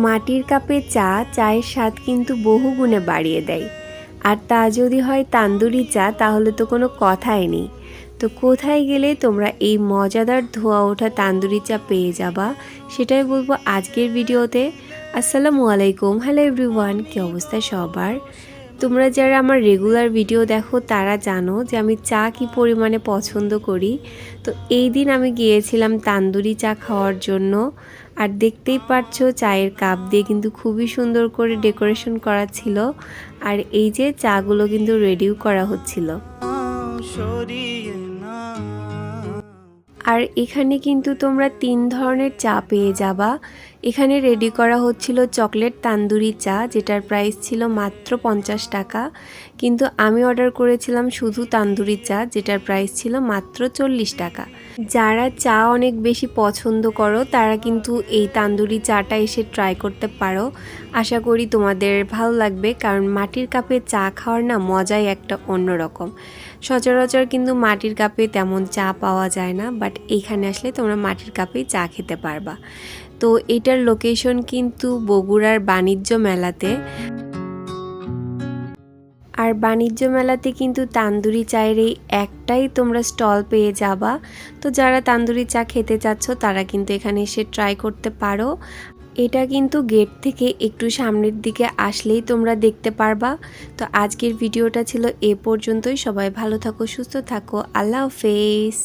মাটির কাপে চা চায়ের স্বাদ কিন্তু বহু গুণে বাড়িয়ে দেয়। আর তা যদি হয় তান্দুরি চা তাহলে তো কোনো কথাই নেই। তো কোথায় গেলে তোমরা এই মজাদার ধোয়া ওঠা তান্দুরি চা পেয়ে যাবা সেটাই বলবো আজকের ভিডিওতে। আসসালামু আলাইকুম, হ্যালো এভরিওয়ান, কী অবস্থা সবার? তোমরা যারা আমার রেগুলার ভিডিও দেখো তারা জানো যে আমি চা কী পরিমাণে পছন্দ করি। তো এই দিন আমি গিয়েছিলাম তান্দুরি চা খাওয়ার জন্য। আর দেখতেই পাচ্ছো চায়ের কাপ দিয়ে কিন্তু খুবই সুন্দর করে ডেকোরেশন করা ছিল। আর এই যে চাগুলো কিন্তু রেডিও করা হচ্ছিল। আর এখানে কিন্তু তোমরা 3 ধরনের চা পেয়ে যাবা। এখানে রেডি করা হচ্ছিল চকলেট তান্দুরি চা, যেটার প্রাইস ছিল মাত্র 50 টাকা। কিন্তু আমি অর্ডার করেছিলাম শুধু তান্দুরি চা, যেটার প্রাইস ছিল মাত্র 40 টাকা। যারা চা অনেক বেশি পছন্দ করো তারা কিন্তু এই তান্দুরি চাটা এসে ট্রাই করতে পারো। আশা করি তোমাদের ভালো লাগবে, কারণ মাটির কাপে চা খাওয়ার না মজাই একটা অন্যরকম। সচরাচর কিন্তু মাটির কাপে তেমন চা পাওয়া যায় না, বাট এইখানে আসলে তোমরা মাটির কাপেই চা খেতে পারবা। তো এটার লোকেশন কিন্তু বগুড়ার বাণিজ্য মেলাতে। আর বাণিজ্য মেলাতে কিন্তু তান্দুরি চায়ের এই একটাই তোমরা স্টল পেয়ে যাবা। তো যারা তান্দুরি চা খেতে চাচ্ছ তারা কিন্তু এখানে এসে ট্রাই করতে পারো। এটা কিন্তু গেট থেকে একটু সামনের দিকে আসলেই তোমরা দেখতে পারবা। তো আজকের ভিডিওটা ছিল এ পর্যন্তই। সবাই ভালো থাকো, সুস্থ থাকো, আল্লাহ হাফেজ।